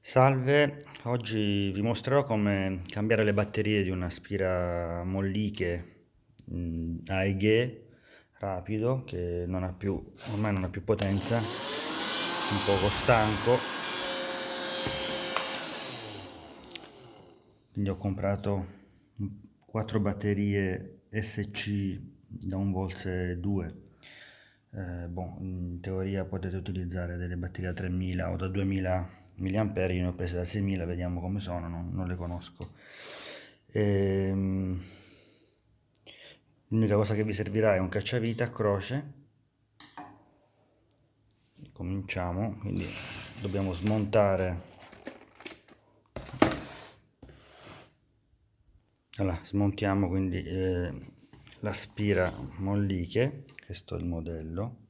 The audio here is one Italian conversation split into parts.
Salve, oggi vi mostrerò come cambiare le batterie di un aspira molliche AEG rapido che ormai non ha più potenza, un poco stanco, quindi ho comprato 4 batterie SC da un Volse 2. In teoria potete utilizzare delle batterie da 3000 o da 2000 mAh, io ne ho prese da 6000, vediamo come sono, non le conosco. L'unica cosa che vi servirà è un cacciavite a croce. Cominciamo, quindi dobbiamo smontare. Allora, smontiamo quindi l'aspira molliche, questo è il modello.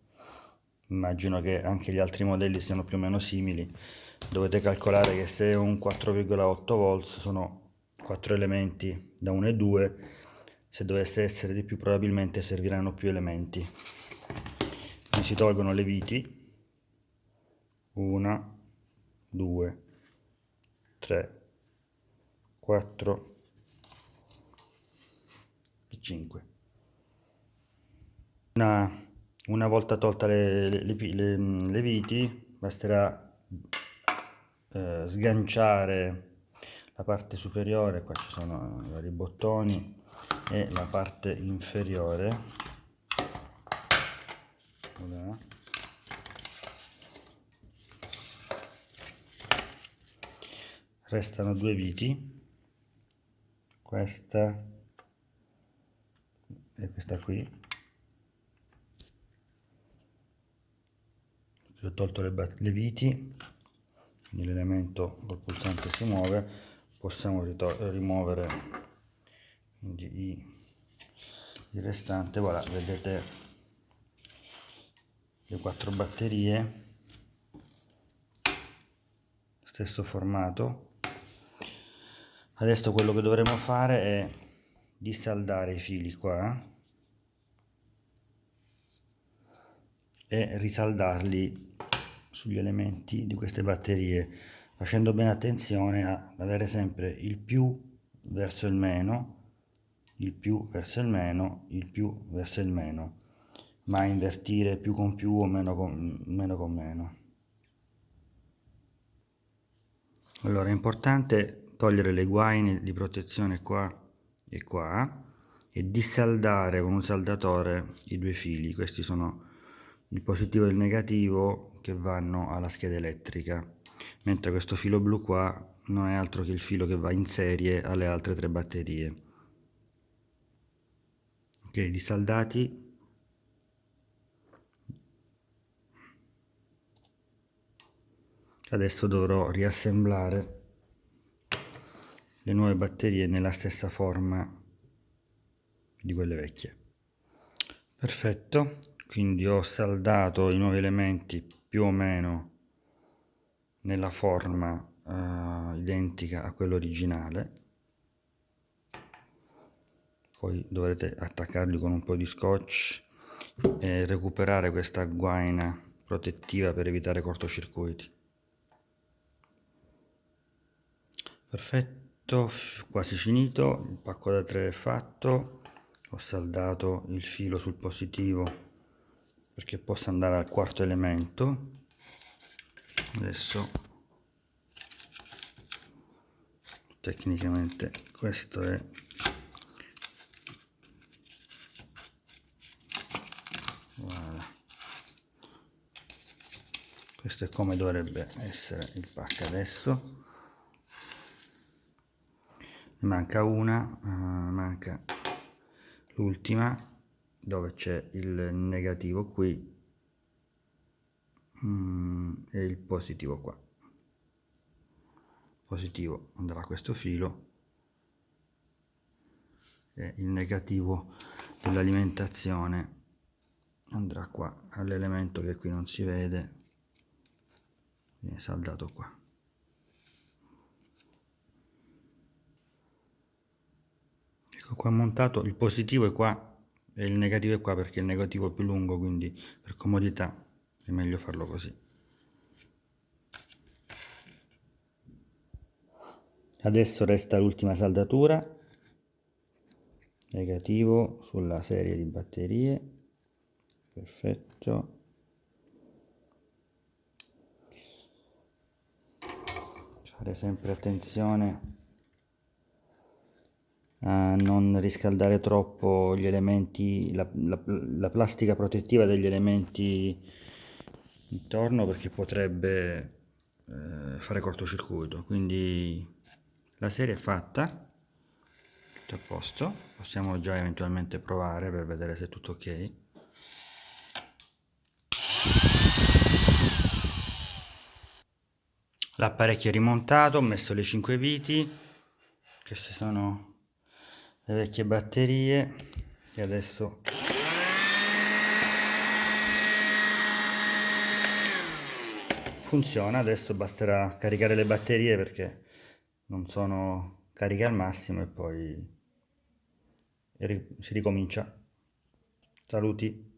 Immagino che anche gli altri modelli siano più o meno simili. Dovete calcolare che se è un 4,8 volts sono 4 elementi da 1 e 2, se dovesse essere di più probabilmente serviranno più elementi. Quindi si tolgono le viti, 1, 2, 3, 4 e 5. Una volta tolte le viti, basterà sganciare la parte superiore, qua ci sono i vari bottoni, e la parte inferiore. Voilà. Restano due viti, questa e questa qui. Ho tolto le viti, quindi l'elemento col pulsante si muove, possiamo rimuovere quindi il restante. Voilà, vedete le 4 batterie, stesso formato. Adesso quello che dovremo fare è dissaldare i fili qua e risaldarli sugli elementi di queste batterie, facendo bene attenzione ad avere sempre il più verso il meno, il più verso il meno, il più verso il meno, ma invertire più con più o meno con meno. Allora è importante togliere le guaine di protezione qua e qua e dissaldare con un saldatore i due fili. Questi sono il positivo e il negativo che vanno alla scheda elettrica, mentre questo filo blu qua non è altro che il filo che va in serie alle altre 3 batterie. Ok, dissaldati. Adesso dovrò riassemblare le nuove batterie nella stessa forma di quelle vecchie. Perfetto, quindi ho saldato i nuovi elementi più o meno nella forma identica a quella originale. Poi dovrete attaccarli con un po' di scotch e recuperare questa guaina protettiva per evitare cortocircuiti. Perfetto, quasi finito, il pacco da 3 è fatto. Ho saldato il filo sul positivo perché possa andare al quarto elemento. Adesso tecnicamente questo è voilà. Questo è come dovrebbe essere il pack adesso. Ne manca una, manca l'ultima dove c'è il negativo qui e il positivo qua. Il positivo andrà a questo filo e il negativo dell'alimentazione andrà qua all'elemento che qui non si vede, viene saldato qua. Ecco qua montato, il positivo è qua e il negativo è qua perché il negativo è più lungo, quindi per comodità è meglio farlo così. Adesso resta l'ultima saldatura, negativo sulla serie di batterie, perfetto. Fare sempre attenzione a non riscaldare troppo gli elementi, la plastica protettiva degli elementi intorno, perché potrebbe fare cortocircuito. Quindi la serie è fatta, tutto a posto, possiamo già eventualmente provare per vedere se è tutto ok. L'apparecchio è rimontato, ho messo le 5 viti, queste sono le vecchie batterie e adesso funziona. Adesso basterà caricare le batterie perché non sono cariche al massimo e poi si ricomincia. Saluti.